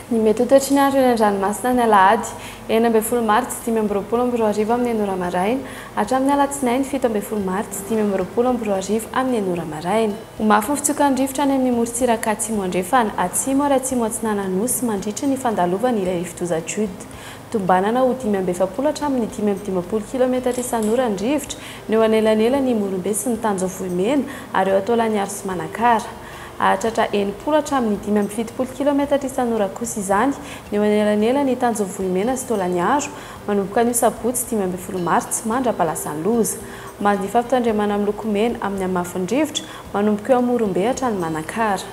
Ny mety ho toetrin'andro eny an-dranomasina ny alahady 9 martsa 5:20 amin'ny 9 maraina hatramin'ny alatsinainy 7 martsa 5:20 amin'ny 9 maraina. Ho mafy ny fitsokan'ny rivotra any amin'ny morotsiraka atsimo andrefana atsimo ary atsimo atsinananosi mandritra ny fandalovana ilay rivotra-Jode. Tombanana ho 5:70 hatramin'ny 5:10 km isan'ora ny rivotra ny eo anelanelany Morombe sy ny Tanjovanimena ary eo Taolagnaro sy Manakara. Hahatratra 80 hatramin'ny 5:70 km isan'ora kosa izany ny eo anelanelany Tanjovanimena sy Taolagnaro manomboka ny sabotsy 15 martsa mandra-pahalasany loza. Mandifa fitandremana amin'ny loko mena amin'ny hamafin'ny rivotra manomboka eo Morombe hatrany Manakara.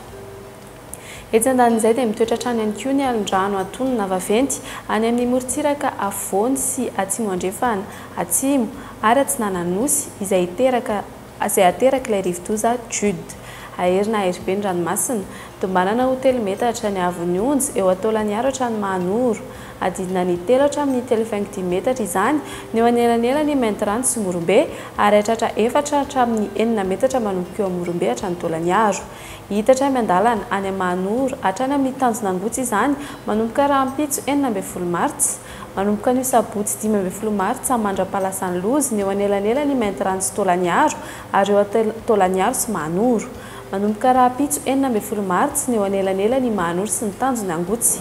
Etsy andanin'izay dia mitoetra hatrany ihany koa ny alin-drano antonona vaventy any amin'ny morotsiraka afovoany sy atsimo andrefana atsimo ary atsinananosi izay ateraka ilay rivotra-Jode. Aherina aeribe ny ranomasina tombanana ho 3 metatra ny avon'ny onjy eo Taolagnaro hatrany Mahanoro adidina ny 3 hatramin'ny 3.10 metatra izany ny eo anelanelany Maintirano sy Morombe ary hahatratra 4 hatramin'ny 9 metatra manomboka eo Morombe hatrany Taolagnaro. Hita miandalana any Mahanoro hatrany amin'ny Tanjonangotsy izany manomboka rahampitso 9 martsa manomboka ny sabotsy 15 martsa mandra-pahalasany loza ny eo anelanelany Maintirano sy Taolagnaro ary eo Taolagnaro sy Mahanoro. Manomboka rahampitso 9 martsa ny eo anelanelany Mahanoro sy ny Tanjonangotsy.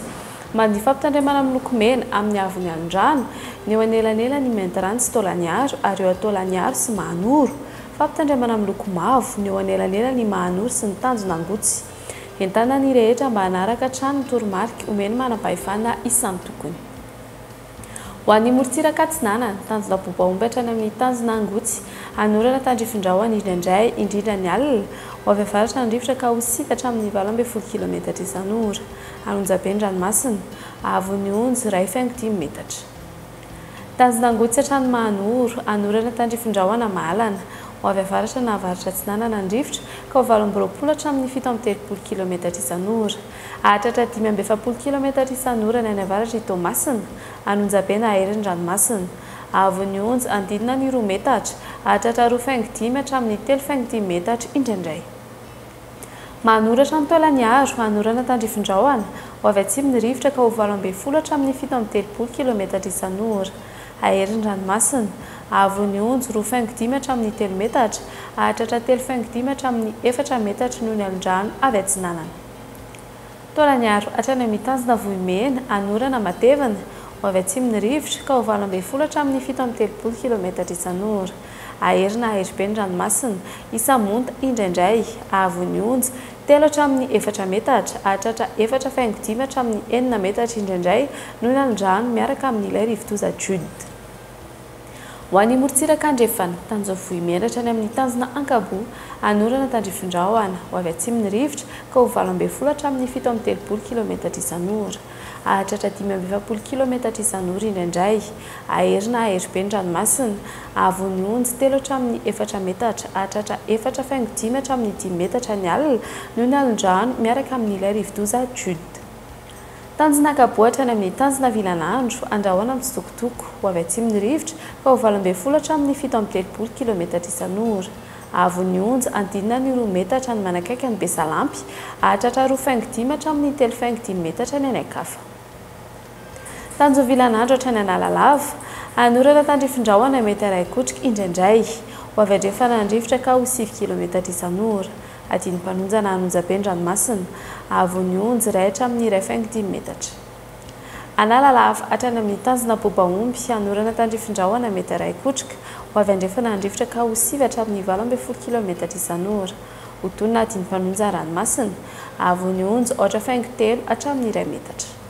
Mandifa fitandremana amin'ny loko mena amin'ny avon'ny alin-drano ny eo anelanelany Maintirano sy Taolagnaro ary eo Taolagnaro sy Mahanoro. Fampitandremana amin'ny loko mavo ny eo anelanelany Mahanoro sy ny Tanjonangotsy. Entana ny rehetra mba hanaraka hatrany ny toromarika omeny manam-pahefana isan'ny tokony. Ho an'ny morotsiraka atsinanana Tanjona-Bobaomby hatrany amin'ny Tanjonangotsy hanorana tandrifin-drahona indraindray indrindra ny alina ho avy avaratra ny rivotra ka ho sika hatramin'ny 12 km isan'ora. Anonjabe ny ranomasina avon'ny onjy 1.10 metatra. Tanjonangotsy hatrany Mahanoro hanorana tandrifin-drahona mahalana ho avy avaratra na avaratra atsinanana ny rivotra ka ho 12 hatramin'ny 17 km isan'ora. Hahatratra 5:70 km isan'ora ny any avaratra i Toamasina anonjabe na aherin'ny ranomasina avon'ny onjy andidina ny 2 metatra hahatratra 2.10 hatramin'ny 3.10 metatra indraindray. Mahanoro hatrany Taolagnaro hanorana tandrifin-drahona ho avy atsimon'ny rivotra ka ho 12 hatramin'ny 17 km isan'ora. Aherin'ny ranomasina avon'ny onjy 2.10 hatramin'ny 3 metatra hahatratra 3.10 hatramin'ny 4 metatra noho ny alin-drano avy atsinanana. Taolagnaro hatrany amin'ny Tanjonavohimena hanorana matevina ho avy atsimon'ny rivotra ka ho 12 hatramin'ny 17 km isan'ora. Aherina aheribe ny ranomasina isamonta indraindray avon'ny onjy 3 hatramin'ny 4 metatra hahatratra 4.10 hatramin'ny 9 metatra indraindray noho ny alin-drano miaraka amin'ilay rivotra-Jode. Ho an'ny morotsiraka andrefana Tanjona-Vohimena hatrany amin'ny Tanjona Ankabo hanorana tandrifin-drahona ho avy atsimon'ny rivotra ka ho 12 hatramin'ny 17 km isan'ora. Hahatratra 5:20 km isan'ora indraindray. Aherina aheribe ny ranomasina avon'ny onjy 3 hatramin'ny 4 metatra hahatratra 4.10 hatramin'ny 10 metatra ny alina noho ny alin-drano miaraka amin'ilay rivotra-Jode. Tanjonakabo hatrany amin'ny Tanjona Vilanandro andrahoana mitsitokotoko ho avy atsimon'ny rivotra ka ho 12 hatramin'ny 17 km isan'ora. Avon'ny onjy andidina ny 2 metatra ny manakaiky ny Besalampy hahatratra 2.10 hatramin'ny 3.10 metatra ny anakafa. Tanjona Vilanandro hatrany Analalava hanorana tandrifin-drahona mety iray kotrika indraindray ho avy andrefana ny rivotra ka ho 7 km isan'ora. Adiny mpanonjana anonjabe ny ranomasina avon'ny onjy 1 hatramin'ny 1.10 metatra. Analalava hatrany amin'ny Tanjona-Bobaomby hanorana tandrifin-drahona mety iray kotrika ho avy andrefana ny rivotra ka ho 7 hatramin'ny 12 km isan'ora. Ho tonona adiny mpanonjana ranomasina avon'ny onjy 3.3 hatramin'ny 1 metatra.